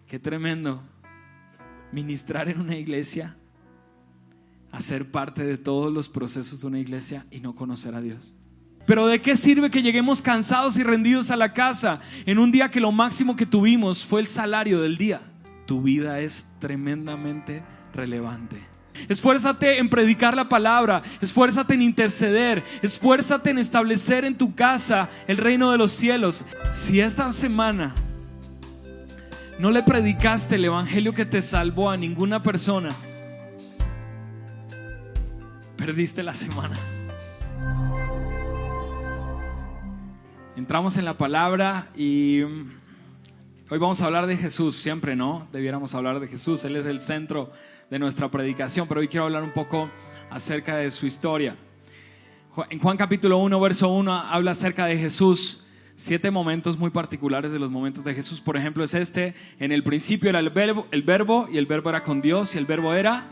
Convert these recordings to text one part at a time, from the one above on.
Qué tremendo ministrar en una iglesia, hacer parte de todos los procesos de una iglesia y no conocer a Dios. Pero ¿de qué sirve que lleguemos cansados y rendidos a la casa en un día que lo máximo que tuvimos fue el salario del día? Tu vida es tremendamente relevante. Esfuérzate en predicar la palabra, esfuérzate en interceder, esfuérzate en establecer en tu casa el reino de los cielos. Si esta semana no le predicaste el evangelio que te salvó a ninguna persona, perdiste la semana. Entramos en la palabra y hoy vamos a hablar de Jesús. Siempre, ¿no? Debiéramos hablar de Jesús. Él es el centro de nuestra predicación, pero hoy quiero hablar un poco acerca de su historia. En Juan capítulo 1, verso 1 habla acerca de Jesús. 7 momentos muy particulares de los momentos de Jesús. Por ejemplo, es este: en el principio era el verbo, y el verbo era con Dios, y el verbo era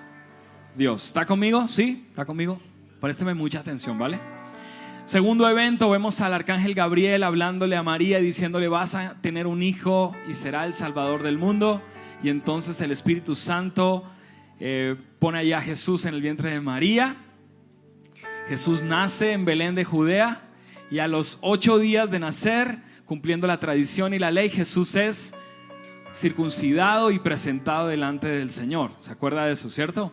Dios. ¿Está conmigo? ¿Sí? ¿Está conmigo? Présteme mucha atención, ¿vale? Segundo evento, vemos al arcángel Gabriel hablándole a María y diciéndole: vas a tener un hijo y será el Salvador del mundo. Y entonces el Espíritu Santo pone allá a Jesús en el vientre de María. Jesús nace en Belén de Judea y a los 8 días de nacer, cumpliendo la tradición y la ley, Jesús es circuncidado y presentado delante del Señor. ¿Se acuerda de eso, cierto?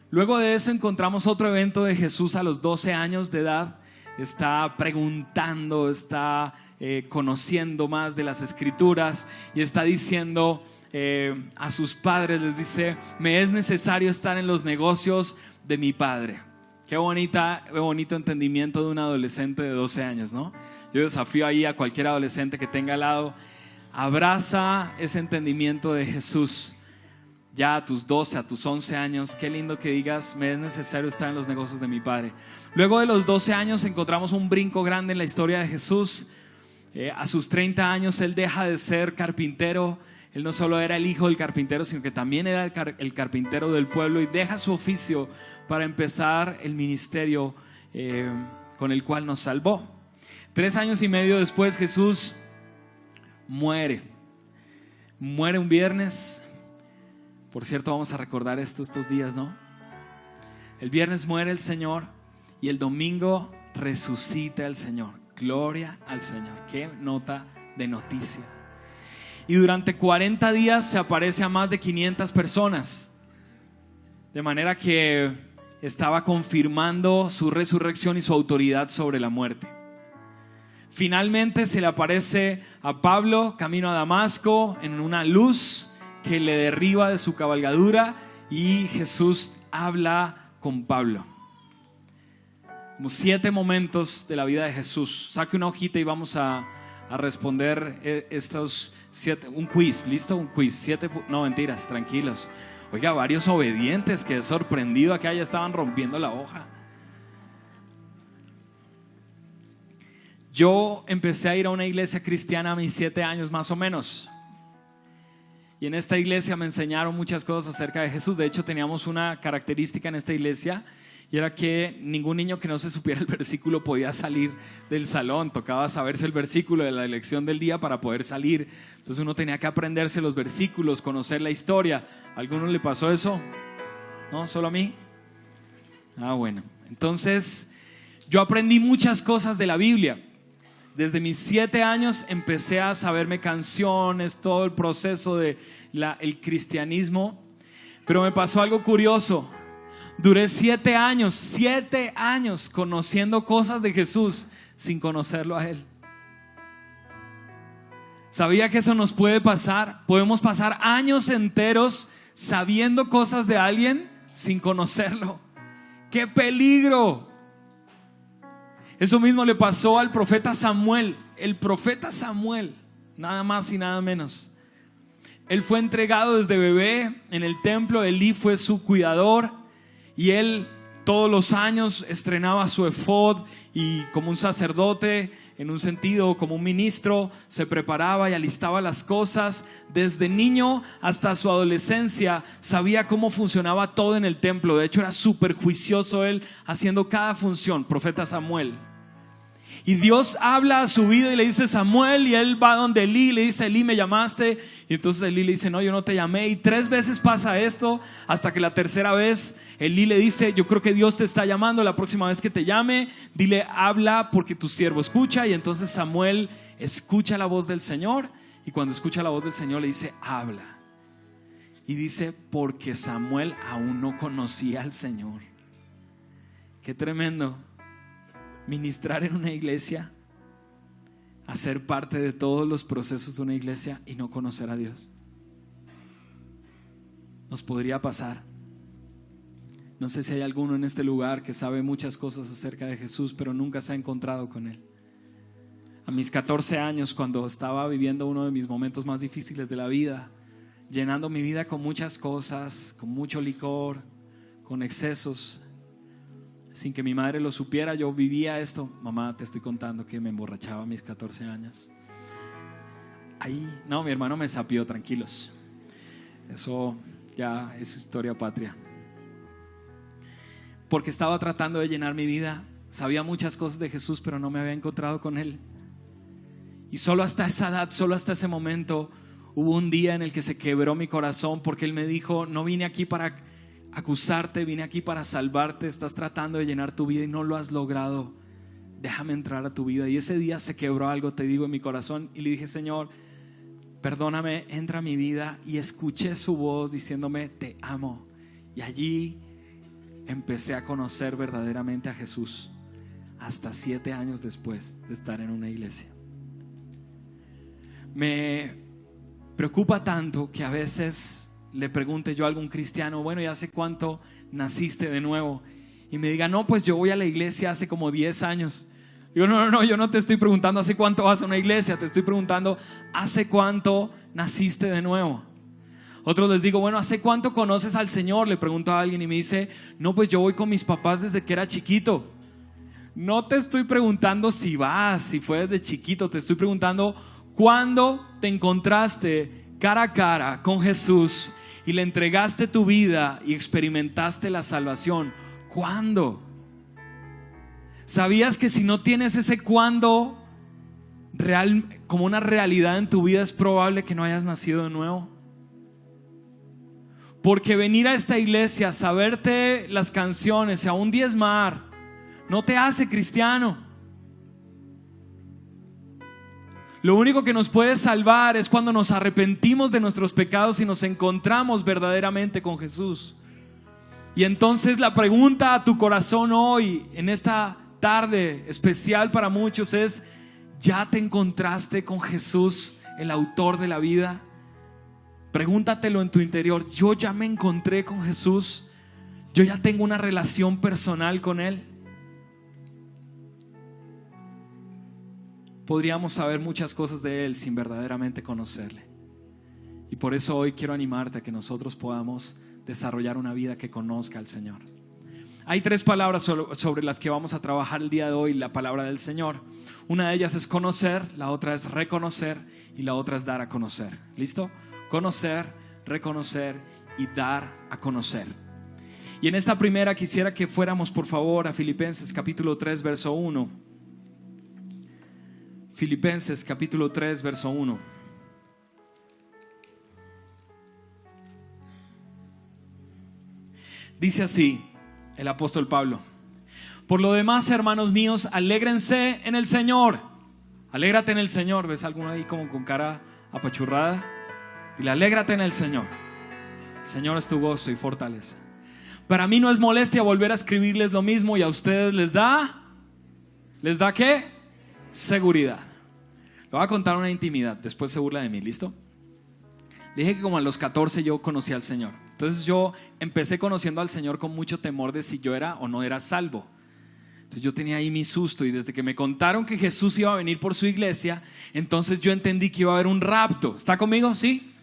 Luego de eso encontramos otro evento de Jesús a los 12 años de edad. Está preguntando, está conociendo más de las Escrituras y está diciendo a sus padres, les dice: me es necesario estar en los negocios de mi padre. Qué bonito entendimiento de un adolescente de 12 años, ¿no? Yo desafío ahí a cualquier adolescente que tenga al lado: abraza ese entendimiento de Jesús. Ya a tus 12, a tus 11 años, qué lindo que digas: me es necesario estar en los negocios de mi padre. Luego de los 12 años encontramos un brinco grande en la historia de Jesús. A sus 30 años él deja de ser carpintero. Él no solo era el hijo del carpintero, sino que también era el carpintero del pueblo, y deja su oficio para empezar el ministerio con el cual nos salvó. 3 años y medio después Jesús muere un viernes. Por cierto, vamos a recordar estos días, ¿no? El viernes muere el Señor y el domingo resucita el Señor. Gloria al Señor. Qué nota de noticia. Y durante 40 días se aparece a más de 500 personas. De manera que estaba confirmando su resurrección y su autoridad sobre la muerte. Finalmente se le aparece a Pablo camino a Damasco en una luz que le derriba de su cabalgadura, y Jesús habla con Pablo. Como 7 momentos de la vida de Jesús. Saque una hojita y vamos a responder estos 7. Un quiz, ¿listo? Un quiz. 7, no, mentiras, tranquilos. Oiga, varios obedientes, quedé sorprendido. Acá ya estaban rompiendo la hoja. Yo empecé a ir a una iglesia cristiana a mis 7 años más o menos. Y en esta iglesia me enseñaron muchas cosas acerca de Jesús. De hecho, teníamos una característica en esta iglesia, y era que ningún niño que no se supiera el versículo podía salir del salón. Tocaba saberse el versículo de la lección del día para poder salir. Entonces uno tenía que aprenderse los versículos, conocer la historia. ¿A alguno le pasó eso? ¿No? ¿Solo a mí? Ah, bueno. Entonces yo aprendí muchas cosas de la Biblia. Desde mis 7 años empecé a saberme canciones, todo el proceso de el cristianismo. Pero me pasó algo curioso. Duré 7 años conociendo cosas de Jesús sin conocerlo a Él. ¿Sabía que eso nos puede pasar? Podemos pasar años enteros sabiendo cosas de alguien sin conocerlo. ¡Qué peligro! Eso mismo le pasó al profeta Samuel. El profeta Samuel, nada más y nada menos. Él fue entregado desde bebé en el templo. Elí fue su cuidador, y él todos los años estrenaba su efod, y como un sacerdote, en un sentido como un ministro, se preparaba y alistaba las cosas. Desde niño hasta su adolescencia sabía cómo funcionaba todo en el templo. De hecho era súper juicioso él haciendo cada función. Profeta Samuel. Y Dios habla a su vida y le dice Samuel, y él va donde Elí, le dice Elí, me llamaste. Y entonces Elí le dice no, yo no te llamé. Y 3 veces pasa esto, hasta que la tercera vez Elí le dice, yo creo que Dios te está llamando, la próxima vez que te llame, dile, habla porque tu siervo escucha. Y entonces Samuel escucha la voz del Señor, y cuando escucha la voz del Señor le dice, habla. Y dice, porque Samuel aún no conocía al Señor. Qué tremendo ministrar en una iglesia, hacer parte de todos los procesos de una iglesia y no conocer a Dios. Nos podría pasar. No sé si hay alguno en este lugar que sabe muchas cosas acerca de Jesús, pero nunca se ha encontrado con Él. A mis 14 años, cuando estaba viviendo uno de mis momentos más difíciles de la vida, llenando mi vida con muchas cosas, con mucho licor, con excesos, sin que mi madre lo supiera, yo vivía esto. Mamá, te estoy contando que me emborrachaba a mis 14 años. Ahí, no, mi hermano me sapió, tranquilos. Eso ya es historia patria. Porque estaba tratando de llenar mi vida. Sabía muchas cosas de Jesús, pero no me había encontrado con Él. Y solo hasta esa edad, solo hasta ese momento, hubo un día en el que se quebró mi corazón, porque Él me dijo, no vine aquí para acusarte, vine aquí para salvarte. Estás tratando de llenar tu vida y no lo has logrado. Déjame entrar a tu vida. Y ese día se quebró algo, te digo, en mi corazón. Y le dije, Señor, perdóname, entra a mi vida. Y escuché su voz diciéndome, te amo. Y allí empecé a conocer verdaderamente a Jesús, hasta 7 años después de estar en una iglesia. Me preocupa tanto que a veces le pregunte yo a algún cristiano, bueno, ¿y hace cuánto naciste de nuevo? Y me diga, no, pues yo voy a la iglesia hace como 10 años. Digo, no, yo no te estoy preguntando hace cuánto vas a una iglesia, te estoy preguntando hace cuánto naciste de nuevo. Otros les digo, bueno, ¿hace cuánto conoces al Señor? Le pregunto a alguien y me dice, no, pues yo voy con mis papás desde que era chiquito. No te estoy preguntando si vas, si fue desde chiquito, te estoy preguntando ¿cuándo te encontraste cara a cara con Jesús y le entregaste tu vida y experimentaste la salvación? ¿Cuándo? ¿Sabías que si no tienes ese cuándo real, como una realidad en tu vida, es probable que no hayas nacido de nuevo? Porque venir a esta iglesia, saberte las canciones y aún diezmar, no te hace cristiano. Lo único que nos puede salvar es cuando nos arrepentimos de nuestros pecados y nos encontramos verdaderamente con Jesús. Y entonces la pregunta a tu corazón hoy, en esta tarde especial para muchos, es: ¿ya te encontraste con Jesús, el autor de la vida? Pregúntatelo en tu interior. Yo ya me encontré con Jesús. Yo ya tengo una relación personal con Él. Podríamos saber muchas cosas de Él sin verdaderamente conocerle. Y por eso hoy quiero animarte a que nosotros podamos desarrollar una vida que conozca al Señor. Hay 3 palabras sobre las que vamos a trabajar el día de hoy, la palabra del Señor. Una de ellas es conocer, la otra es reconocer y la otra es dar a conocer. ¿Listo? Conocer, reconocer y dar a conocer. Y en esta primera quisiera que fuéramos por favor a Filipenses capítulo 3 verso 1. Filipenses capítulo 3 verso 1. Dice así el apóstol Pablo: por lo demás, hermanos míos, alégrense en el Señor. Alégrate en el Señor. ¿Ves alguno ahí como con cara apachurrada? Dile: alégrate en el Señor. El Señor es tu gozo y fortaleza. Para mí no es molestia volver a escribirles lo mismo, y a ustedes les da ¿qué? Seguridad. Le voy a contar una intimidad, después se burla de mí, ¿listo? Le dije que como a los 14 yo conocí al Señor. Entonces yo empecé conociendo al Señor con mucho temor de si yo era o no era salvo. Entonces yo tenía ahí mi susto, y desde que me contaron que Jesús iba a venir por su iglesia, entonces yo entendí que iba a haber un rapto. ¿Está conmigo? ¿Sí?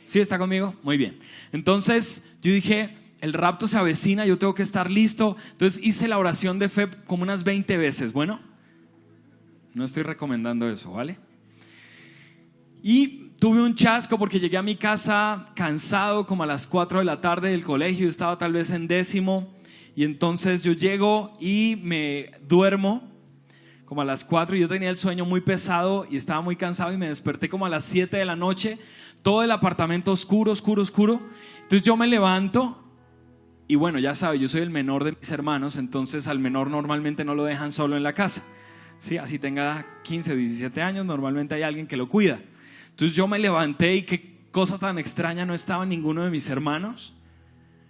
¿Sí está conmigo? Muy bien. Entonces yo dije: el rapto se avecina, yo tengo que estar listo. Entonces hice la oración de fe como unas 20 veces. Bueno, no estoy recomendando eso, ¿vale? Y tuve un chasco porque llegué a mi casa cansado como a las 4 de la tarde del colegio. Estaba tal vez en 10º. Y entonces yo llego y me duermo. como a las 4, y yo tenía el sueño muy pesado y estaba muy cansado y me desperté como a las 7 de la noche, todo el apartamento oscuro. Entonces yo me levanto y bueno, ya sabe, yo soy el menor de mis hermanos, entonces al menor normalmente no lo dejan solo en la casa, ¿sí? Así tenga 15 o 17 años, normalmente hay alguien que lo cuida. Entonces yo me levanté y qué cosa tan extraña, no estaba ninguno de mis hermanos.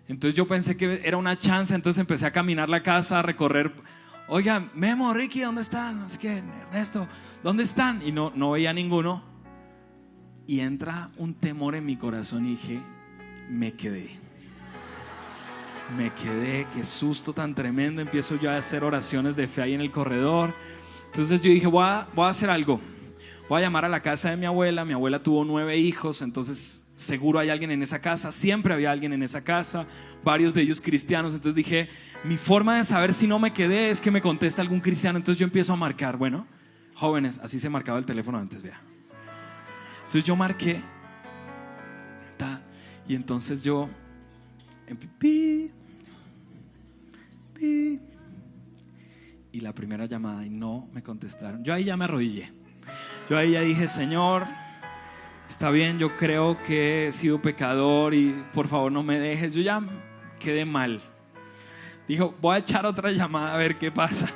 Entonces yo pensé que era una chance, entonces empecé a caminar la casa, a recorrer. Oiga, Memo, Ricky, ¿dónde están? No sé qué, Ernesto, ¿dónde están? Y no veía ninguno. Y entra un temor en mi corazón y dije, me quedé, qué susto tan tremendo. Empiezo yo a hacer oraciones de fe ahí en el corredor. Entonces yo dije, voy a hacer algo. Voy a llamar a la casa de mi abuela. Mi abuela tuvo 9 hijos, entonces seguro hay alguien en esa casa. Siempre había alguien en esa casa, varios de ellos cristianos. Entonces dije, mi forma de saber si no me quedé es que me conteste algún cristiano. Entonces yo empiezo a marcar. Bueno, jóvenes, así se marcaba el teléfono antes, vea. Entonces yo marqué, y entonces yo y la primera llamada y no me contestaron. Yo ahí ya me arrodillé. Yo ahí ya dije, Señor, está bien, yo creo que he sido pecador y por favor no me dejes. Yo ya quedé mal. Dijo, voy a echar otra llamada a ver qué pasa.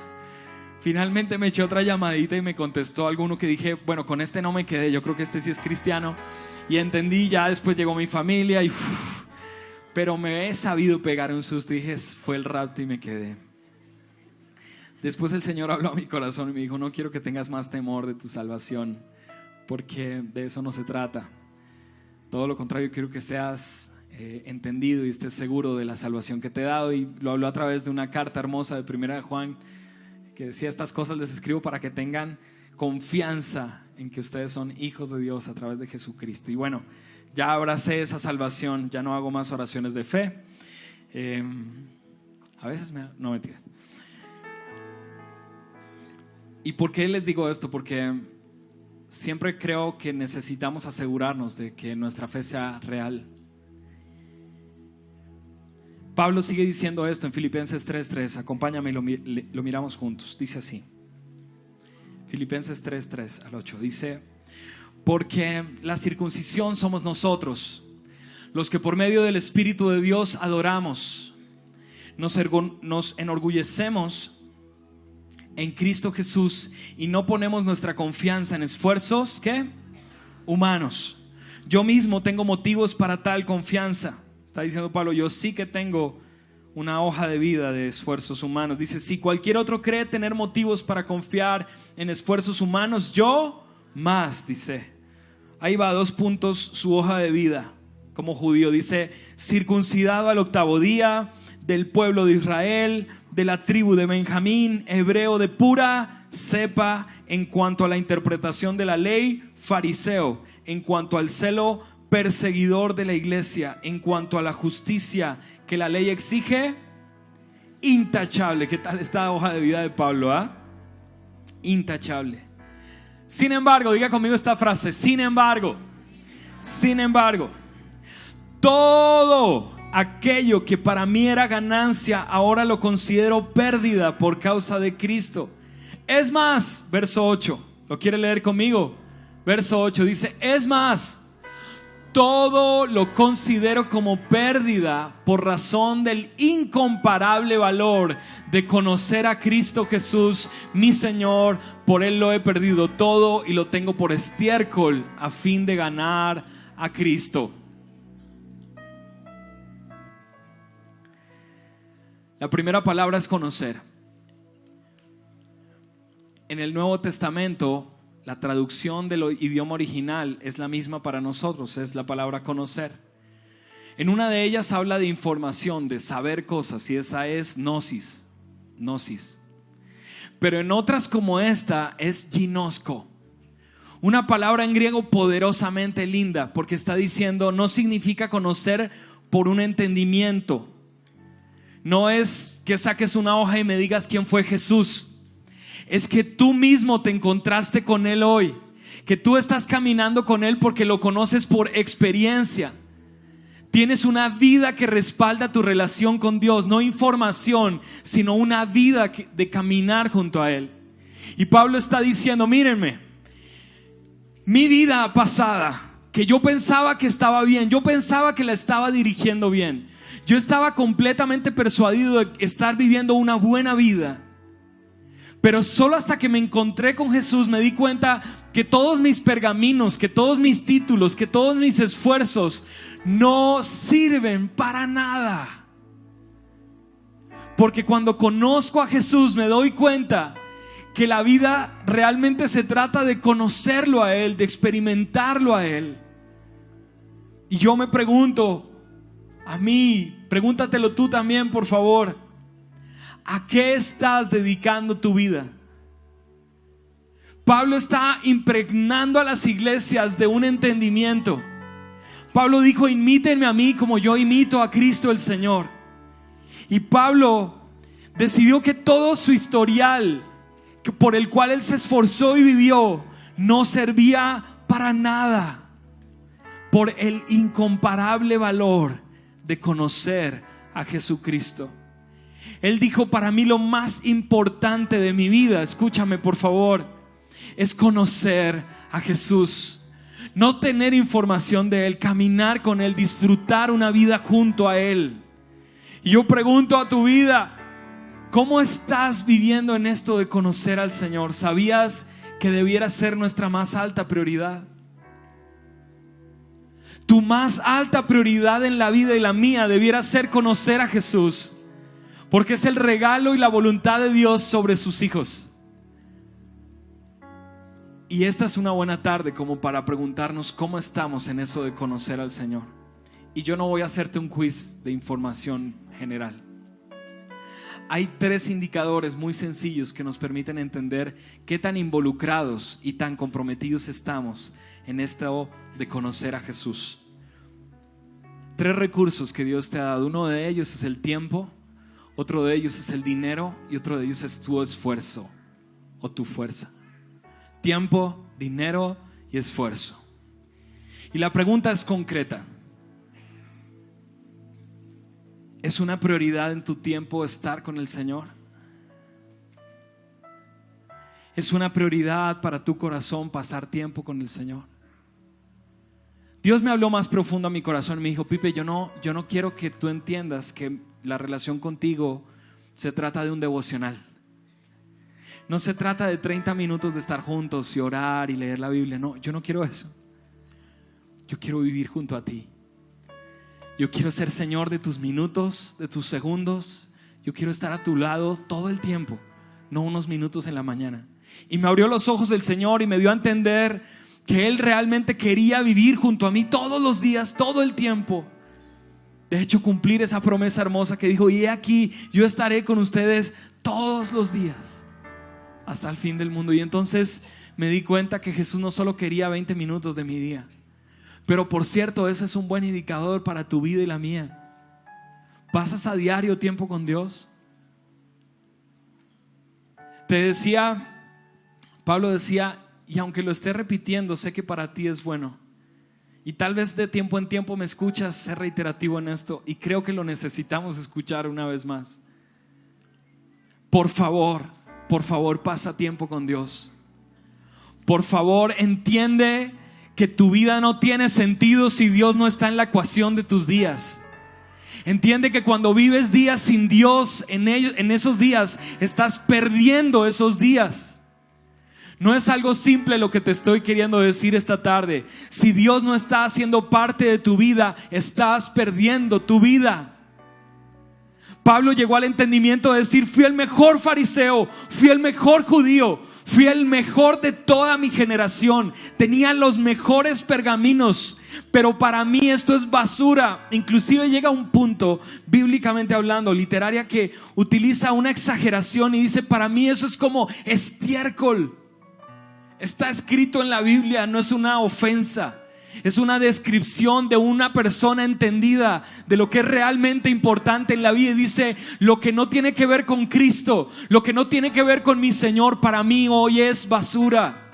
Finalmente me eché otra llamadita y me contestó alguno que dije, bueno, con este no me quedé, yo creo que este sí es cristiano. Y entendí, ya después llegó mi familia y pero me he sabido pegar un susto y dije, fue el rapto y me quedé. Después el Señor habló a mi corazón y me dijo, no quiero que tengas más temor de tu salvación, porque de eso no se trata. Todo lo contrario, quiero que seas entendido y estés seguro de la salvación que te he dado. Y lo habló a través de una carta hermosa de 1 de Juan, que decía, estas cosas les escribo para que tengan confianza en que ustedes son hijos de Dios a través de Jesucristo. Y bueno, ya abracé esa salvación, ya no hago más oraciones de fe. A veces no mentiras. ¿Y por qué les digo esto? Porque siempre creo que necesitamos asegurarnos de que nuestra fe sea real. Pablo sigue diciendo esto en Filipenses 3:3. Acompáñame y lo miramos juntos. Dice así, Filipenses 3:3 al 8. Dice, porque la circuncisión somos nosotros, los que por medio del Espíritu de Dios adoramos, nos enorgullecemos en Cristo Jesús y no ponemos nuestra confianza en esfuerzos ¿qué? Humanos. Yo mismo tengo motivos para tal confianza. Está diciendo Pablo, yo sí que tengo una hoja de vida de esfuerzos humanos. Dice, si cualquier otro cree tener motivos para confiar en esfuerzos humanos, yo más, dice. Ahí va, 2 puntos, su hoja de vida como judío. Dice, circuncidado al 8º día, del pueblo de Israel, de la tribu de Benjamín, hebreo de pura cepa, en cuanto a la interpretación de la ley, fariseo, en cuanto al celo, perseguidor de la iglesia, en cuanto a la justicia que la ley exige, intachable. ¿Qué tal esta hoja de vida de Pablo? Intachable. Sin embargo, diga conmigo esta frase, sin embargo, todo aquello que para mí era ganancia, ahora lo considero pérdida por causa de Cristo. Es más, verso 8, ¿lo quiere leer conmigo? Verso 8 dice, es más, todo lo considero como pérdida por razón del incomparable valor de conocer a Cristo Jesús, mi Señor. Por Él lo he perdido todo y lo tengo por estiércol a fin de ganar a Cristo. La primera palabra es conocer. En el Nuevo Testamento, la traducción del idioma original es la misma para nosotros, es la palabra conocer. En una de ellas habla de información, de saber cosas, y esa es gnosis. Pero en otras como esta es ginosko, una palabra en griego poderosamente linda, porque está diciendo, no significa conocer por un entendimiento. No es que saques una hoja y me digas quién fue Jesús. Es que tú mismo te encontraste con Él hoy, que tú estás caminando con Él porque lo conoces por experiencia. Tienes una vida que respalda tu relación con Dios, no información, sino una vida de caminar junto a Él. Y Pablo está diciendo, mírenme, mi vida pasada, que yo pensaba que estaba bien, yo pensaba que la estaba dirigiendo bien, yo estaba completamente persuadido de estar viviendo una buena vida, pero solo hasta que me encontré con Jesús me di cuenta que todos mis pergaminos, que todos mis títulos, que todos mis esfuerzos no sirven para nada. Porque cuando conozco a Jesús me doy cuenta que la vida realmente se trata de conocerlo a Él, de experimentarlo a Él. Y yo me pregunto, a mí, pregúntatelo tú también, por favor, ¿a qué estás dedicando tu vida? Pablo está impregnando a las iglesias de un entendimiento. Pablo dijo, imítenme a mí como yo imito a Cristo el Señor. Y Pablo decidió que todo su historial, por el cual él se esforzó y vivió, no servía para nada, por el incomparable valor de conocer a Jesucristo. Él dijo, para mí lo más importante de mi vida, escúchame por favor, es conocer a Jesús, no tener información de Él, caminar con Él, disfrutar una vida junto a Él. Y yo pregunto a tu vida, ¿cómo estás viviendo en esto de conocer al Señor? ¿Sabías que debiera ser nuestra más alta prioridad? Tu más alta prioridad en la vida y la mía debiera ser conocer a Jesús, porque es el regalo y la voluntad de Dios sobre sus hijos. Y esta es una buena tarde como para preguntarnos cómo estamos en eso de conocer al Señor. Y yo no voy a hacerte un quiz de información general. Hay 3 indicadores muy sencillos que nos permiten entender qué tan involucrados y tan comprometidos estamos en esto de conocer a Jesús. 3 recursos que Dios te ha dado. Uno de ellos es el tiempo, otro de ellos es el dinero y otro de ellos es tu esfuerzo o tu fuerza. Tiempo, dinero y esfuerzo. Y la pregunta es concreta. ¿Es una prioridad en tu tiempo estar con el Señor? ¿Es una prioridad para tu corazón pasar tiempo con el Señor? Dios me habló más profundo a mi corazón y me dijo, Pipe, yo no quiero que tú entiendas que la relación contigo se trata de un devocional. No se trata de 30 minutos de estar juntos y orar y leer la Biblia. No, yo no quiero eso. Yo quiero vivir junto a ti. Yo quiero ser Señor de tus minutos, de tus segundos. Yo quiero estar a tu lado todo el tiempo, no unos minutos en la mañana. Y me abrió los ojos el Señor y me dio a entender que Él realmente quería vivir junto a mí todos los días, todo el tiempo. De hecho, cumplir esa promesa hermosa que dijo, y he aquí, yo estaré con ustedes todos los días, hasta el fin del mundo. Y entonces me di cuenta que Jesús no solo quería 20 minutos de mi día. Pero por cierto, ese es un buen indicador para tu vida y la mía. ¿Pasas a diario tiempo con Dios? Te decía, Pablo decía, y aunque lo esté repitiendo, sé que para ti es bueno. Y tal vez de tiempo en tiempo me escuchas ser reiterativo en esto, y creo que lo necesitamos escuchar una vez más. Por favor, pasa tiempo con Dios. Por favor, entiende que tu vida no tiene sentido si Dios no está en la ecuación de tus días. Entiende que cuando vives días sin Dios, en esos días estás perdiendo esos días. No es algo simple lo que te estoy queriendo decir esta tarde. Si Dios no está haciendo parte de tu vida, estás perdiendo tu vida. Pablo llegó al entendimiento de decir, fui el mejor fariseo, fui el mejor judío, fui el mejor de toda mi generación, tenía los mejores pergaminos, pero para mí esto es basura. Inclusive llega a un punto, bíblicamente hablando, literaria, que utiliza una exageración y dice, para mí eso es como estiércol. Está escrito en la Biblia, no es una ofensa. Es una descripción de una persona entendida de lo que es realmente importante en la vida. Y dice, lo que no tiene que ver con Cristo, lo que no tiene que ver con mi Señor, para mí hoy es basura.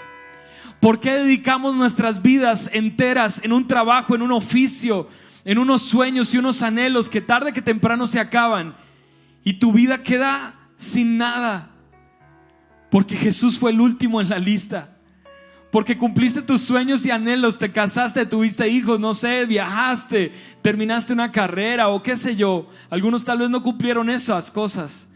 ¿Por qué dedicamos nuestras vidas enteras en un trabajo, en un oficio, en unos sueños y unos anhelos que tarde que temprano se acaban y tu vida queda sin nada? Porque Jesús fue el último en la lista. Porque cumpliste tus sueños y anhelos, te casaste, tuviste hijos, no sé, viajaste, terminaste una carrera o qué sé yo. Algunos tal vez no cumplieron esas cosas,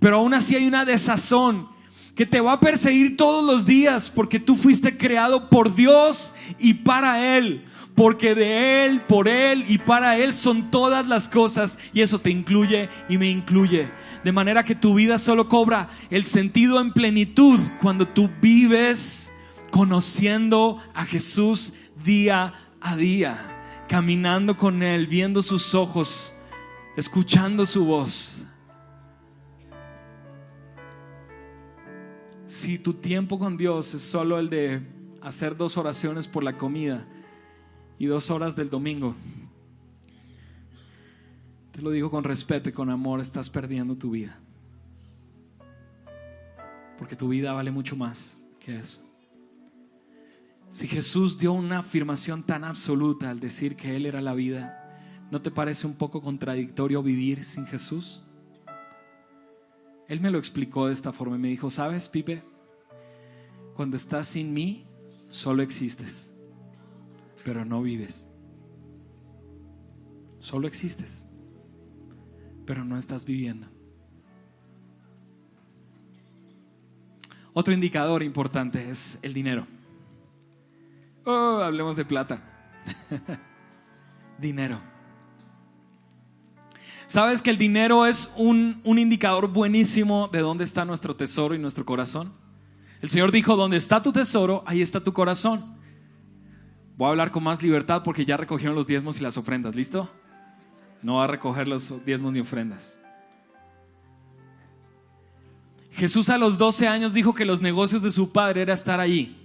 pero aún así hay una desazón que te va a perseguir todos los días, porque tú fuiste creado por Dios y para Él. Porque de Él, por Él y para Él son todas las cosas, y eso te incluye y me incluye. De manera que tu vida solo cobra el sentido en plenitud cuando tú vives conociendo a Jesús día a día, caminando con Él, viendo sus ojos, escuchando su voz. Si tu tiempo con Dios es solo el de hacer 2 oraciones por la comida y 2 horas del domingo, te lo digo con respeto y con amor, estás perdiendo tu vida. Porque tu vida vale mucho más que eso. Si Jesús dio una afirmación tan absoluta al decir que Él era la vida, ¿no te parece un poco contradictorio vivir sin Jesús? Él me lo explicó de esta forma y me dijo: ¿sabes, Pipe? Cuando estás sin mí, solo existes, pero no vives. Solo existes, pero no estás viviendo. Otro indicador importante es el dinero. Hablemos de plata. Dinero. ¿Sabes que el dinero es un indicador buenísimo de dónde está nuestro tesoro y nuestro corazón? El Señor dijo: donde está tu tesoro, ahí está tu corazón. Voy a hablar con más libertad porque ya recogieron los diezmos y las ofrendas. ¿Listo? No va a recoger los diezmos ni ofrendas. Jesús a los 12 años dijo que los negocios de su Padre era estar allí.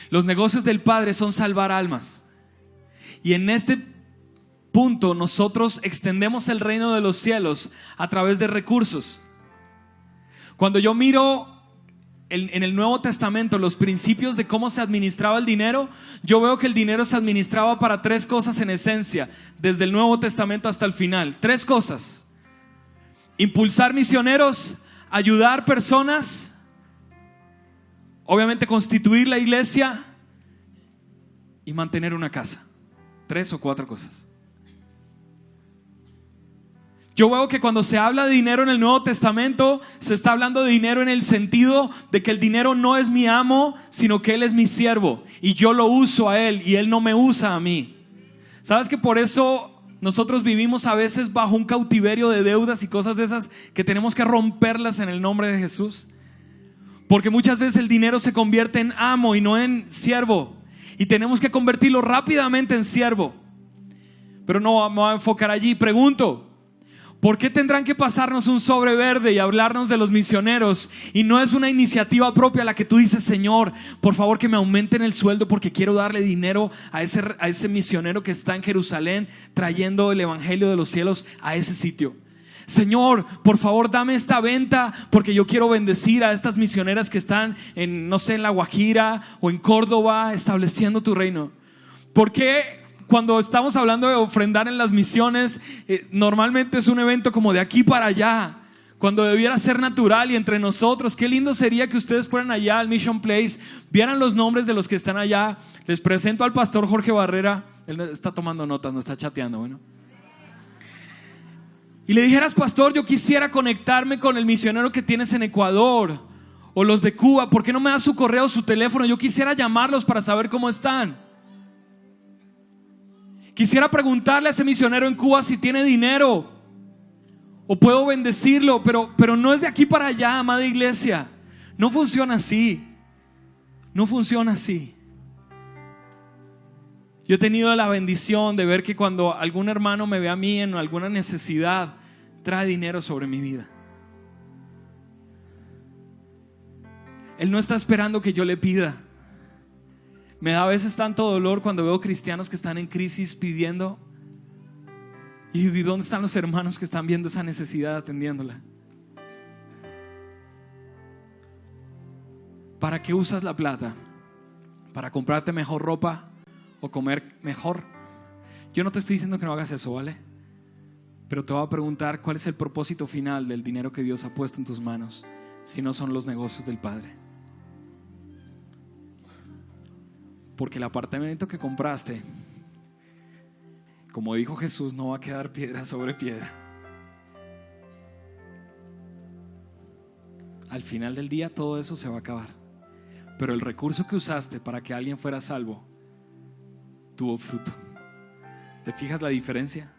Los negocios del Padre son salvar almas. Y en este punto nosotros extendemos el reino de los cielos a través de recursos. Cuando yo miro en el Nuevo Testamento los principios de cómo se administraba el dinero, yo veo que el dinero se administraba para 3 cosas en esencia, desde el Nuevo Testamento hasta el final. 3 cosas: impulsar misioneros, ayudar personas, obviamente constituir la iglesia y mantener una casa. 3 o 4 cosas. Yo veo que cuando se habla de dinero en el Nuevo Testamento, se está hablando de dinero en el sentido de que el dinero no es mi amo, sino que Él es mi siervo y yo lo uso a Él y Él no me usa a mí. ¿Sabes que por eso nosotros vivimos a veces bajo un cautiverio de deudas y cosas de esas que tenemos que romperlas en el nombre de Jesús? Porque muchas veces el dinero se convierte en amo y no en siervo, y tenemos que convertirlo rápidamente en siervo. Pero no me voy a enfocar allí. Pregunto: ¿por qué tendrán que pasarnos un sobre verde y hablarnos de los misioneros? Y no es una iniciativa propia la que tú dices: Señor, por favor que me aumenten el sueldo porque quiero darle dinero a ese misionero que está en Jerusalén trayendo el evangelio de los cielos a ese sitio. Señor, por favor dame esta venta porque yo quiero bendecir a estas misioneras que están en, no sé, en La Guajira o en Córdoba estableciendo tu reino. ¿Por qué cuando estamos hablando de ofrendar en las misiones, normalmente es un evento como de aquí para allá, cuando debiera ser natural y entre nosotros? Qué lindo sería que ustedes fueran allá al Mission Place, vieran los nombres de los que están allá. Les presento al pastor Jorge Barrera. Él está tomando notas, no está chateando, bueno. Y le dijeras: pastor, yo quisiera conectarme con el misionero que tienes en Ecuador o los de Cuba. ¿Por qué no me das su correo, su teléfono? Yo quisiera llamarlos para saber cómo están. Quisiera preguntarle a ese misionero en Cuba si tiene dinero o puedo bendecirlo, pero no es de aquí para allá, amada iglesia. No funciona así. No funciona así. Yo he tenido la bendición de ver que cuando algún hermano me ve a mí en alguna necesidad, trae dinero sobre mi vida. Él no está esperando que yo le pida. Me da a veces tanto dolor cuando veo cristianos que están en crisis pidiendo. ¿Y dónde están los hermanos que están viendo esa necesidad, atendiéndola? ¿Para qué usas la plata? ¿Para comprarte mejor ropa o comer mejor? Yo no te estoy diciendo que no hagas eso, ¿vale? Pero te voy a preguntar: ¿cuál es el propósito final del dinero que Dios ha puesto en tus manos? si no son los negocios del Padre. Porque el apartamento que compraste, como dijo Jesús, no va a quedar piedra sobre piedra. Al final del día todo eso se va a acabar. Pero el recurso que usaste para que alguien fuera salvo tuvo fruto. ¿Te fijas la diferencia?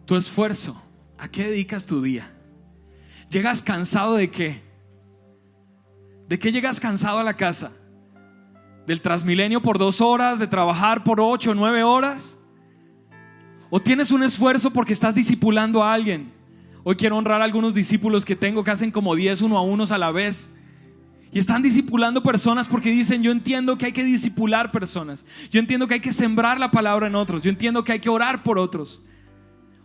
Tu esfuerzo, ¿a qué dedicas tu día? ¿Llegas cansado de qué? ¿De qué llegas cansado a la casa? ¿Del Transmilenio por 2 horas? ¿De trabajar por 8 o 9 horas? ¿O tienes un esfuerzo porque estás discipulando a alguien? Hoy quiero honrar a algunos discípulos que tengo que hacen como 10 uno a unos a la vez. Y están discipulando personas porque dicen: yo entiendo que hay que discipular personas. Yo entiendo que hay que sembrar la palabra en otros. Yo entiendo que hay que orar por otros.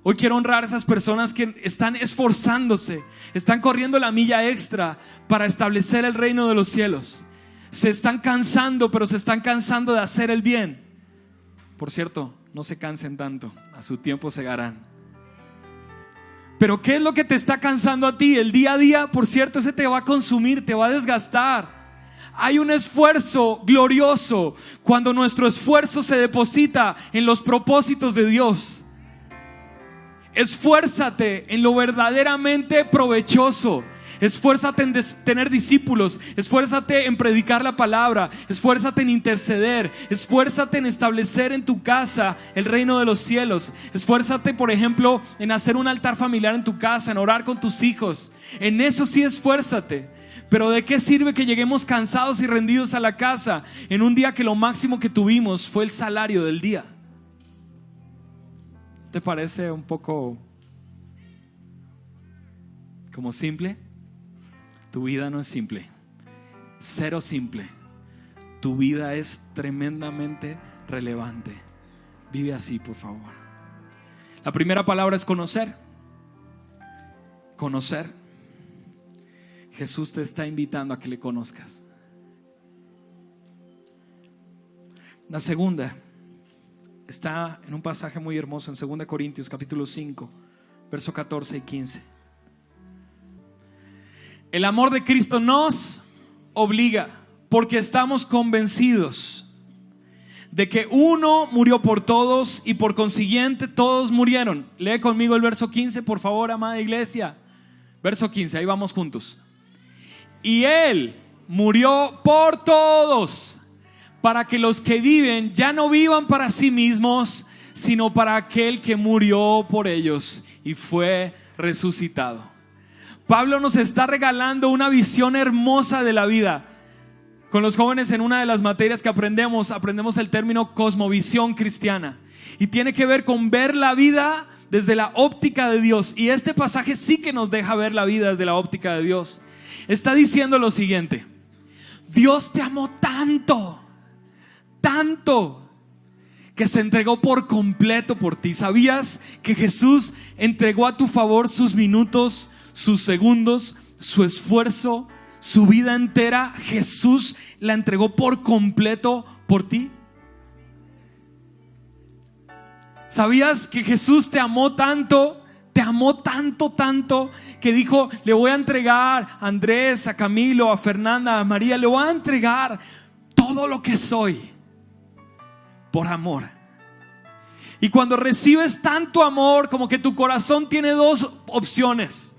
Hoy quiero honrar a esas personas que están esforzándose, están corriendo la milla extra para establecer el reino de los cielos. Se están cansando, pero se están cansando de hacer el bien. Por cierto, no se cansen tanto, a su tiempo segarán. Pero ¿qué es lo que te está cansando a ti? El día a día, por cierto, ese te va a consumir, te va a desgastar. Hay un esfuerzo glorioso cuando nuestro esfuerzo se deposita en los propósitos de Dios. Esfuérzate en lo verdaderamente provechoso. Esfuérzate en tener discípulos. Esfuérzate en predicar la palabra. Esfuérzate en interceder. Esfuérzate en establecer en tu casa el reino de los cielos. Esfuérzate, por ejemplo, en hacer un altar familiar en tu casa, en orar con tus hijos. En eso sí esfuérzate. Pero ¿de qué sirve que lleguemos cansados y rendidos a la casa en un día que lo máximo que tuvimos fue el salario del día? ¿Te parece un poco como simple? Tu vida no es simple, cero simple. Tu vida es tremendamente relevante. Vive así, por favor. La primera palabra es conocer. Conocer. Jesús te está invitando a que le conozcas. La segunda está en un pasaje muy hermoso en 2 Corintios capítulo 5, verso 14 y 15. El amor de Cristo nos obliga, porque estamos convencidos de que uno murió por todos y por consiguiente todos murieron. Lee conmigo el verso 15, por favor, amada iglesia. Verso 15, ahí vamos juntos. Y Él murió por todos, para que los que viven ya no vivan para sí mismos, sino para aquel que murió por ellos y fue resucitado. Pablo nos está regalando una visión hermosa de la vida. Con los jóvenes, en una de las materias que aprendemos el término cosmovisión cristiana, y tiene que ver con ver la vida desde la óptica de Dios. Y este pasaje sí que nos deja ver la vida desde la óptica de Dios. Está diciendo lo siguiente: Dios te amó tanto, tanto, que se entregó por completo por ti. ¿Sabías que Jesús entregó a tu favor sus minutos, sus segundos, su esfuerzo, su vida entera? Jesús la entregó por completo por ti. ¿Sabías que Jesús te amó tanto? Te amó tanto, tanto, que dijo: le voy a entregar a Andrés, a Camilo, a Fernanda, a María, le voy a entregar todo lo que soy por amor. Y cuando recibes tanto amor, como que tu corazón tiene 2 opciones.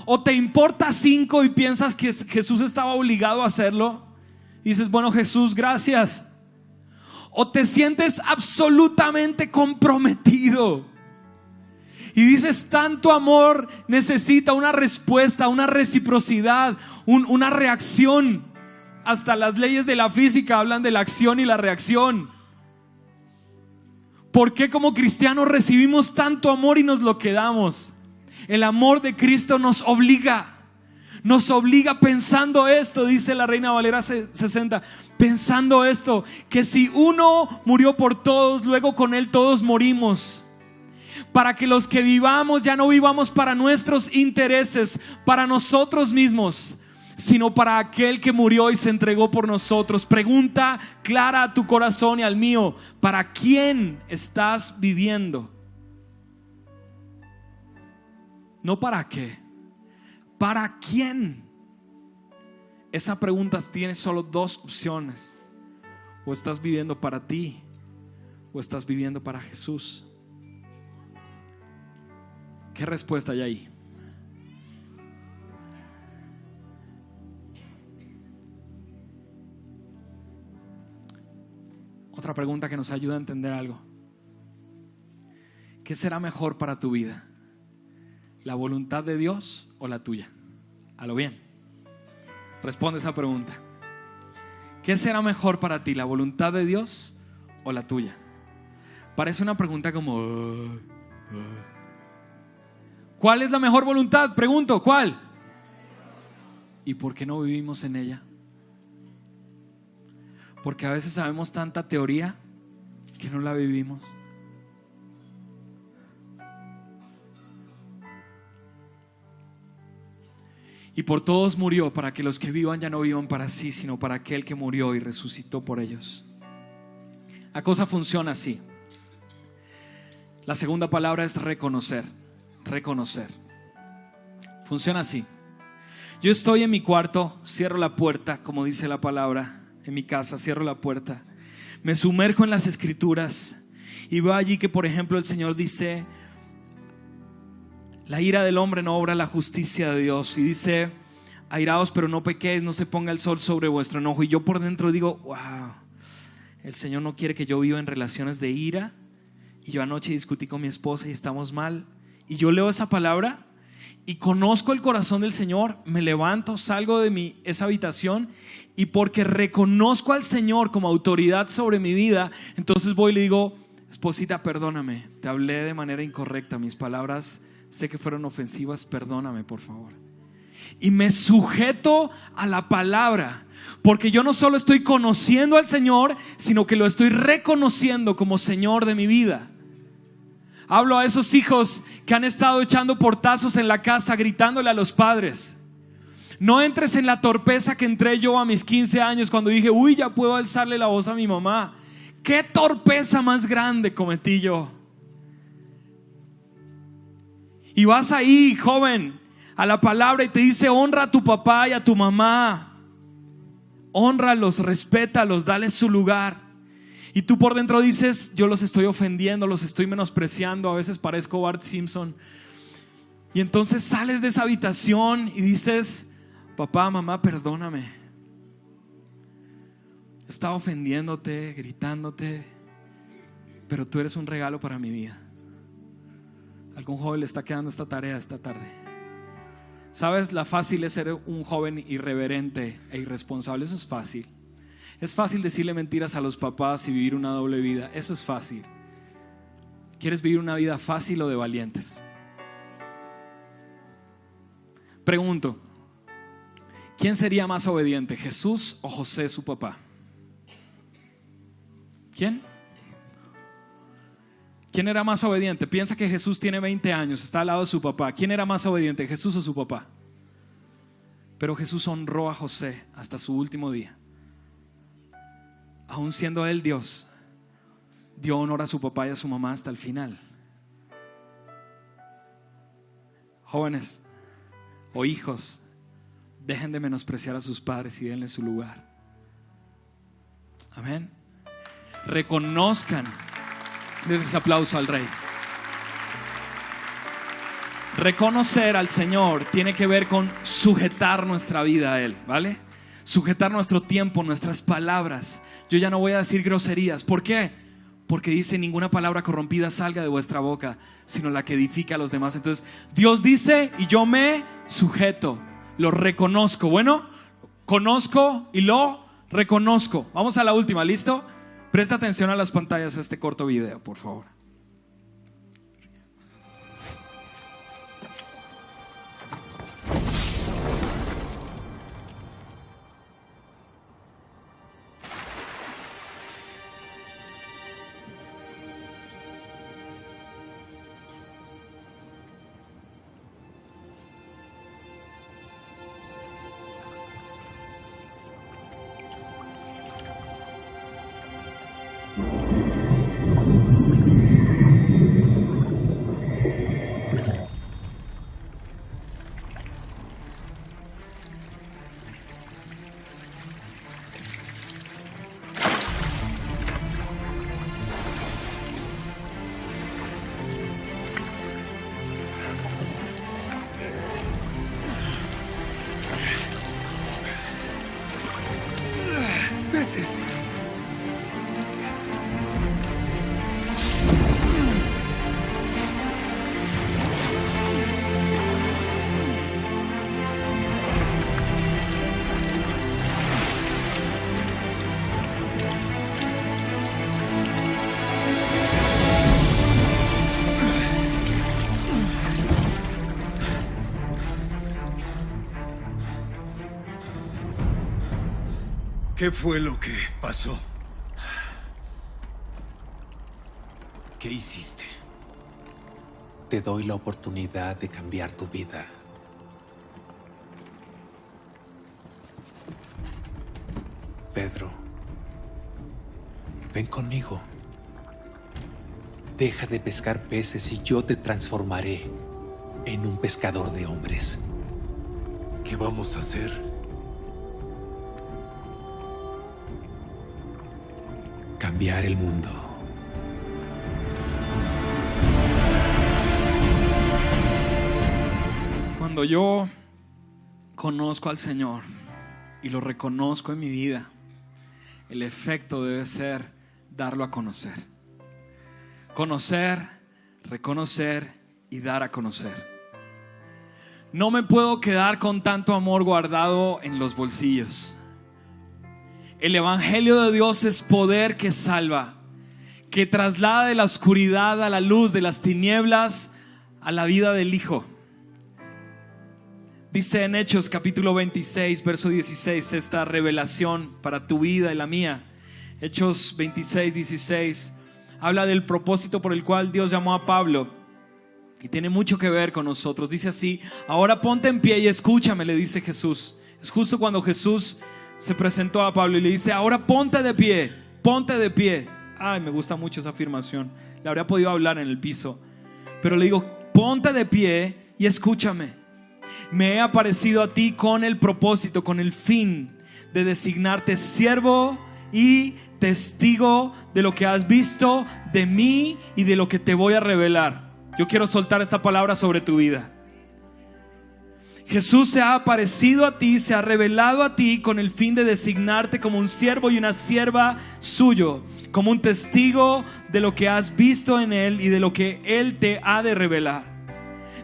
O te importa 5 y piensas que Jesús estaba obligado a hacerlo, y dices: bueno, Jesús, gracias. O te sientes absolutamente comprometido y dices: tanto amor necesita una respuesta, una reciprocidad, una reacción. Hasta las leyes de la física hablan de la acción y la reacción. ¿Por qué como cristianos recibimos tanto amor y nos lo quedamos? El amor de Cristo nos obliga pensando esto, dice la Reina Valera 60, pensando esto, que si uno murió por todos, luego con Él todos morimos, para que los que vivamos ya no vivamos para nuestros intereses, para nosotros mismos, sino para aquel que murió y se entregó por nosotros. Pregunta clara a tu corazón y al mío: ¿para quién estás viviendo? No para qué, ¿para quién? esa pregunta tiene solo dos opciones: o estás viviendo para ti o estás viviendo para Jesús. ¿Qué respuesta hay ahí? Otra pregunta que nos ayuda a entender algo: ¿qué será mejor para tu vida? ¿La voluntad de Dios o la tuya? A lo bien, responde esa pregunta. ¿Qué será mejor para ti? ¿La voluntad de Dios o la tuya? Parece una pregunta como ¿cuál es la mejor voluntad? Pregunto, ¿cuál? ¿Y por qué no vivimos en ella? Porque a veces sabemos tanta teoría que no la vivimos. Y por todos murió, para que los que vivan ya no vivan para sí, sino para aquel que murió y resucitó por ellos. La cosa funciona así. La segunda palabra es reconocer. Reconocer. Funciona así. Yo estoy en mi cuarto, cierro la puerta, como dice la palabra, en mi casa, cierro la puerta, me sumerjo en las escrituras y veo allí que, por ejemplo, el Señor dice: la ira del hombre no obra la justicia de Dios. Y dice: airaos pero no pequéis, no se ponga el sol sobre vuestro enojo. Y yo por dentro digo: wow, el Señor no quiere que yo viva en relaciones de ira. Y yo anoche discutí con mi esposa y estamos mal. Y yo leo esa palabra y conozco el corazón del Señor, me levanto, salgo de esa habitación, y porque reconozco al Señor como autoridad sobre mi vida, entonces voy y le digo: esposita, perdóname, te hablé de manera incorrecta, mis palabras sé que fueron ofensivas, perdóname por favor. Y me sujeto a la palabra, porque yo no solo estoy conociendo al Señor, sino que lo estoy reconociendo como Señor de mi vida. Hablo a esos hijos que han estado echando portazos en la casa, gritándole a los padres. No entres en la torpeza que entré yo a mis 15 años cuando dije: uy, ya puedo alzarle la voz a mi mamá. ¿Qué torpeza más grande cometí yo? Y vas ahí, joven, a la palabra y te dice: honra a tu papá y a tu mamá. Hónralos, respétalos, dale su lugar. Y tú por dentro dices: yo los estoy ofendiendo, los estoy menospreciando, a veces parezco Bart Simpson. Y entonces sales de esa habitación y dices: papá, mamá, perdóname. Estaba ofendiéndote, gritándote, pero tú eres un regalo para mi vida. Algún joven le está quedando esta tarea esta tarde. ¿Sabes? La fácil es ser un joven irreverente e irresponsable. Eso es fácil. Es fácil decirle mentiras a los papás y vivir una doble vida. Eso es fácil. ¿Quieres vivir una vida fácil o de valientes? Pregunto: ¿quién sería más obediente, Jesús o José, su papá? ¿Quién? ¿Quién era más obediente? Piensa que Jesús tiene 20 años, está al lado de su papá. ¿Quién era más obediente, Jesús o su papá? Pero Jesús honró a José hasta su último día. Aún siendo él Dios, dio honor a su papá y a su mamá hasta el final. Jóvenes o hijos, dejen de menospreciar a sus padres y denle su lugar. Amén. Reconozcan. Denle ese aplauso al Rey. Reconocer al Señor tiene que ver con sujetar nuestra vida a Él, ¿vale? Sujetar nuestro tiempo, nuestras palabras. Yo ya no voy a decir groserías. ¿Por qué? Porque dice: ninguna palabra corrompida salga de vuestra boca, sino la que edifica a los demás. Entonces Dios dice y yo me sujeto, lo reconozco. Bueno, conozco y lo reconozco. Vamos a la última, ¿listo? Presta atención a las pantallas de este corto video, por favor. ¿Qué fue lo que pasó? ¿Qué hiciste? Te doy la oportunidad de cambiar tu vida. Pedro, ven conmigo. Deja de pescar peces y yo te transformaré en un pescador de hombres. ¿Qué vamos a hacer? Cambiar el mundo. Cuando yo conozco al Señor y lo reconozco en mi vida, el efecto debe ser darlo a conocer. Conocer, reconocer y dar a conocer. No me puedo quedar con tanto amor guardado en los bolsillos. El Evangelio de Dios es poder que salva, que traslada de la oscuridad a la luz, de las tinieblas a la vida del Hijo. Dice en Hechos capítulo 26, verso 16, esta revelación para tu vida y la mía. Hechos 26, 16 habla del propósito por el cual Dios llamó a Pablo y tiene mucho que ver con nosotros. Dice así: ahora ponte en pie y escúchame, le dice Jesús. Es justo cuando Jesús se presentó a Pablo y le dice: ahora ponte de pie, ponte de pie. Ay, me gusta mucho esa afirmación. Le habría podido hablar en el piso, pero le digo: ponte de pie y escúchame. Me he aparecido a ti con el propósito, con el fin de designarte siervo y testigo de lo que has visto de mí y de lo que te voy a revelar. Yo quiero soltar esta palabra sobre tu vida. Jesús se ha aparecido a ti, se ha revelado a ti con el fin de designarte como un siervo y una sierva suyo, como un testigo de lo que has visto en Él y de lo que Él te ha de revelar.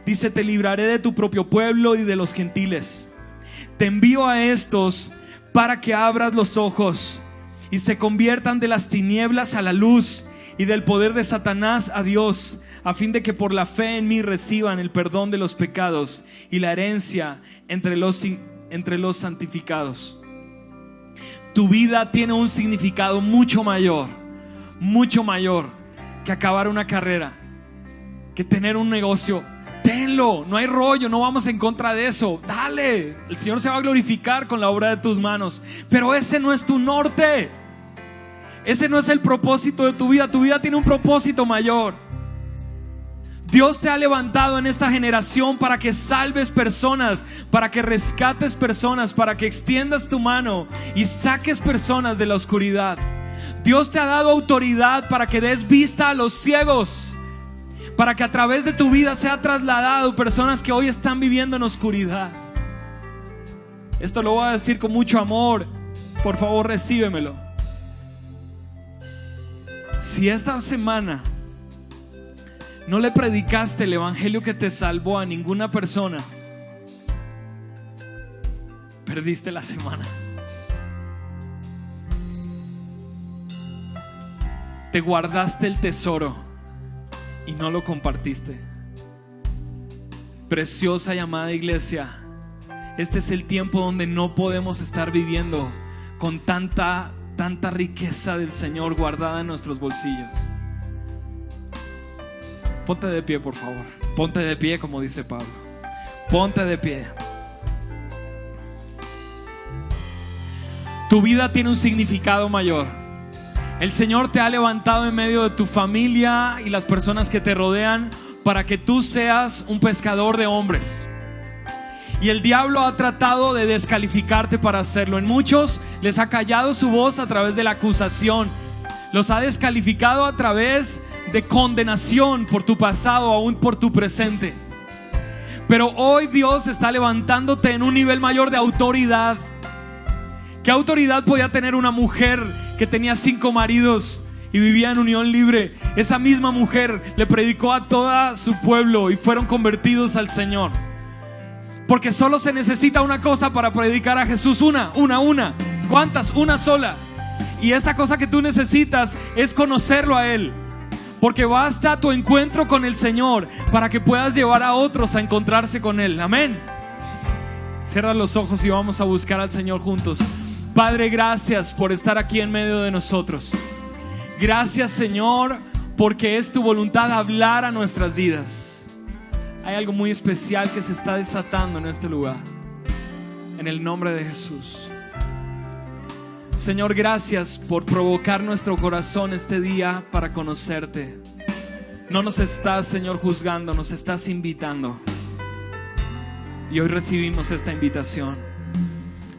Dice: te libraré de tu propio pueblo y de los gentiles. Te envío a estos para que abras los ojos y se conviertan de las tinieblas a la luz y del poder de Satanás a Dios, a fin de que por la fe en mí reciban el perdón de los pecados y la herencia entre los santificados. Tu vida tiene un significado mucho mayor que acabar una carrera, que tener un negocio. Tenlo, no hay rollo, no vamos en contra de eso. Dale, el Señor se va a glorificar con la obra de tus manos. Pero ese no es tu norte. Ese no es el propósito de tu vida. Tu vida tiene un propósito mayor. Dios te ha levantado en esta generación para que salves personas, para que rescates personas, para que extiendas tu mano y saques personas de la oscuridad. Dios te ha dado autoridad para que des vista a los ciegos, para que a través de tu vida sea trasladado personas que hoy están viviendo en oscuridad. Esto lo voy a decir con mucho amor. Por favor, recíbemelo. Si esta semana no le predicaste el evangelio que te salvó a ninguna persona, perdiste la semana. Te guardaste el tesoro y no lo compartiste. Preciosa y amada iglesia, este es el tiempo donde no podemos estar viviendo con tanta riqueza del Señor guardada en nuestros bolsillos. Ponte de pie, por favor. Ponte de pie, como dice Pablo. Ponte de pie. Tu vida tiene un significado mayor. El Señor te ha levantado en medio de tu familia y las personas que te rodean para que tú seas un pescador de hombres. Y el diablo ha tratado de descalificarte para hacerlo. En muchos les ha callado su voz a través de la acusación. Los ha descalificado a través de condenación por tu pasado, aún por tu presente. Pero hoy Dios está levantándote en un nivel mayor de autoridad. ¿Qué autoridad podía tener una mujer que tenía 5 maridos y vivía en unión libre? Esa misma mujer le predicó a todo su pueblo y fueron convertidos al Señor. Porque solo se necesita una cosa para predicar a Jesús. Una. ¿Cuántas? Una sola. Y esa cosa que tú necesitas es conocerlo a Él. Porque basta tu encuentro con el Señor para que puedas llevar a otros a encontrarse con Él. Amén. Cierra los ojos y vamos a buscar al Señor juntos. Padre, gracias por estar aquí en medio de nosotros. Gracias, Señor, porque es tu voluntad hablar a nuestras vidas. Hay algo muy especial que se está desatando en este lugar. En el nombre de Jesús. Señor, gracias por provocar nuestro corazón este día para conocerte. No nos estás, Señor, juzgando, nos estás invitando. Y hoy recibimos esta invitación.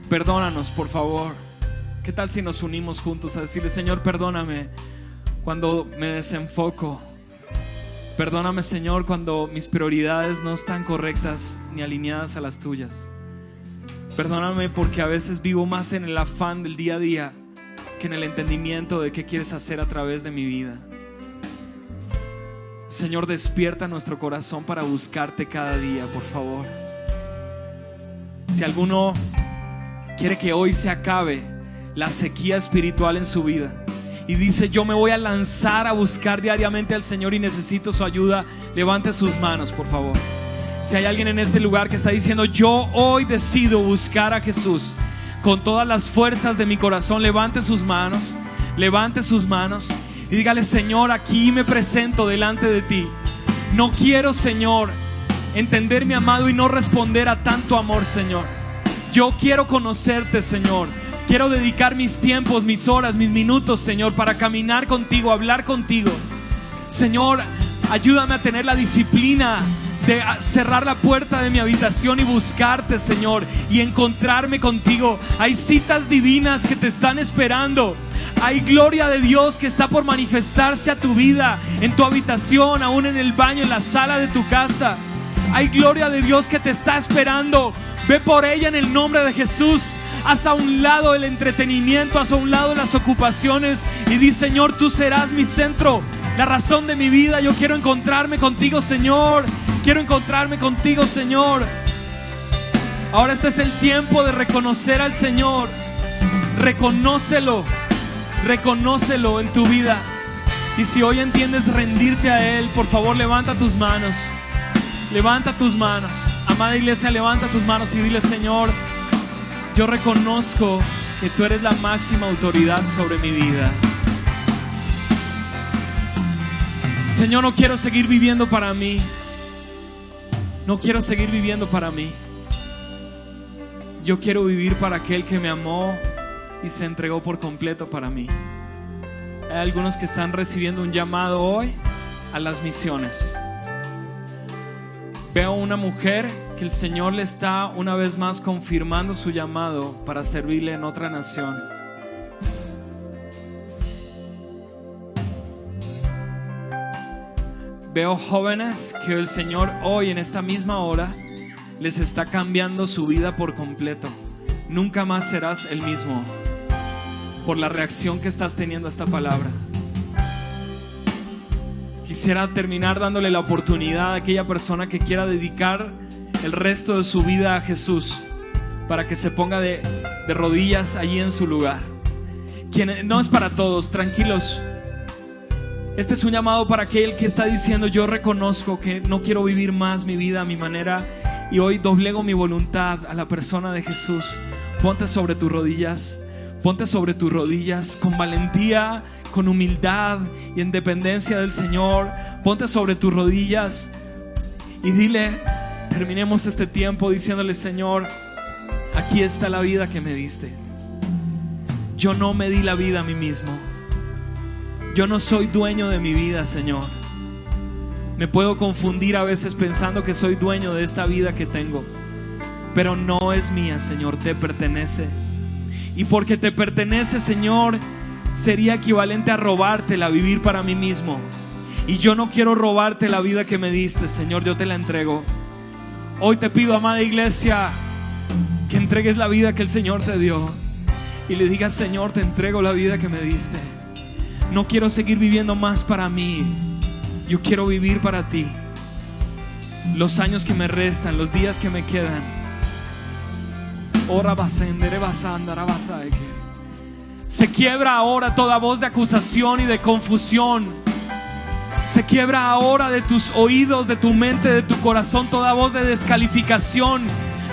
Perdónanos, por favor. ¿Qué tal si nos unimos juntos a decirle: Señor, perdóname cuando me desenfoco? Perdóname, Señor, cuando mis prioridades no están correctas ni alineadas a las tuyas. Perdóname porque a veces vivo más en el afán del día a día que en el entendimiento de qué quieres hacer a través de mi vida. Señor, despierta nuestro corazón para buscarte cada día, por favor. Si alguno quiere que hoy se acabe la sequía espiritual en su vida y dice: yo me voy a lanzar a buscar diariamente al Señor y necesito su ayuda, levante sus manos, por favor. Si hay alguien en este lugar que está diciendo: yo hoy decido buscar a Jesús con todas las fuerzas de mi corazón, levante sus manos y dígale: Señor, aquí me presento delante de ti. No quiero, Señor, entender, mi amado, y no responder a tanto amor, Señor. Yo quiero conocerte, Señor. Quiero dedicar mis tiempos, mis horas, mis minutos, Señor, para caminar contigo, hablar contigo. Señor, ayúdame a tener la disciplina de cerrar la puerta de mi habitación y buscarte, Señor, y encontrarme contigo. Hay citas divinas que te están esperando. Hay gloria de Dios que está por manifestarse a tu vida, en tu habitación, aún en el baño, en la sala de tu casa. Hay gloria de Dios que te está esperando. Ve por ella en el nombre de Jesús. Haz a un lado el entretenimiento, haz a un lado las ocupaciones y di: Señor, tú serás mi centro, la razón de mi vida. Yo quiero encontrarme contigo, Señor. Quiero encontrarme contigo, Señor. Ahora este es el tiempo de reconocer al Señor. Reconócelo en tu vida. Y si hoy entiendes rendirte a Él, por favor, levanta tus manos. Levanta tus manos. Amada iglesia, levanta tus manos y dile: Señor, yo reconozco que tú eres la máxima autoridad sobre mi vida. Señor, no quiero seguir viviendo para mí. No quiero seguir viviendo para mí. Yo quiero vivir para aquel que me amó y se entregó por completo para mí. Hay algunos que están recibiendo un llamado hoy a las misiones. Veo una mujer que el Señor le está una vez más confirmando su llamado para servirle en otra nación. Veo jóvenes que el Señor hoy en esta misma hora les está cambiando su vida por completo. Nunca más serás el mismo por la reacción que estás teniendo a esta palabra. Quisiera terminar dándole la oportunidad a aquella persona que quiera dedicar el resto de su vida a Jesús, para que se ponga de rodillas allí en su lugar. No es para todos, tranquilos. Este es un llamado para aquel que está diciendo: yo reconozco que no quiero vivir más mi vida a mi manera y hoy doblego mi voluntad a la persona de Jesús. Ponte sobre tus rodillas. Ponte sobre tus rodillas con valentía, con humildad y en dependencia del Señor. Ponte sobre tus rodillas y dile, terminemos este tiempo diciéndole: Señor, aquí está la vida que me diste. Yo no me di la vida a mí mismo. Yo no soy dueño de mi vida, Señor. Me puedo confundir a veces pensando que soy dueño de esta vida que tengo, pero no es mía, Señor, te pertenece. Y porque te pertenece, Señor, sería equivalente a robártela, vivir para mí mismo. Y yo no quiero robarte la vida que me diste, Señor, yo te la entrego. Hoy te pido, amada iglesia, que entregues la vida que el Señor te dio y le digas: Señor, te entrego la vida que me diste. No quiero seguir viviendo más para mí. Yo quiero vivir para ti. Los años que me restan, los días que me quedan. Se quiebra ahora toda voz de acusación y de confusión. Se quiebra ahora de tus oídos, de tu mente, de tu corazón, toda voz de descalificación,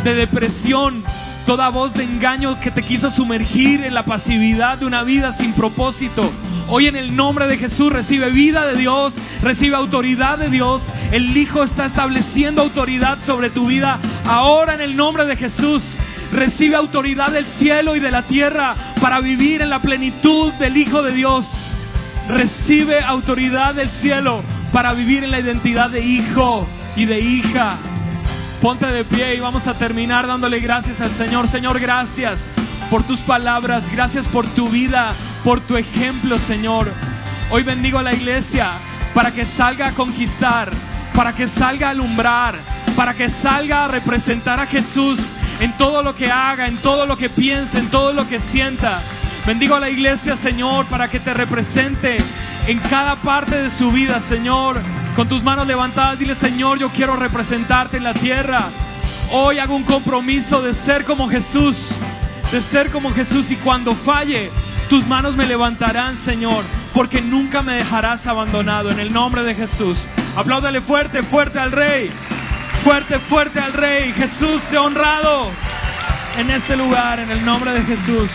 de depresión. toda voz de engaño que te quiso sumergir en la pasividad de una vida sin propósito. Hoy en el nombre de Jesús recibe vida de Dios, recibe autoridad de Dios. El Hijo está estableciendo autoridad sobre tu vida. Ahora en el nombre de Jesús recibe autoridad del cielo y de la tierra para vivir en la plenitud del Hijo de Dios. Recibe autoridad del cielo para vivir en la identidad de hijo y de hija. Ponte de pie y vamos a terminar dándole gracias al Señor. Señor, gracias por tus palabras, gracias por tu vida, por tu ejemplo, Señor. Hoy bendigo a la iglesia para que salga a conquistar, para que salga a alumbrar, para que salga a representar a Jesús en todo lo que haga, en todo lo que piense, en todo lo que sienta. Bendigo a la iglesia, Señor, para que te represente en cada parte de su vida, Señor. Con tus manos levantadas, dile: Señor, yo quiero representarte en la tierra. Hoy hago un compromiso de ser como Jesús, de ser como Jesús, y cuando falle, tus manos me levantarán, Señor, porque nunca me dejarás abandonado. En el nombre de Jesús. Apláudale fuerte, fuerte al Rey. Fuerte, fuerte al Rey. Jesús sea honrado en este lugar, en el nombre de Jesús.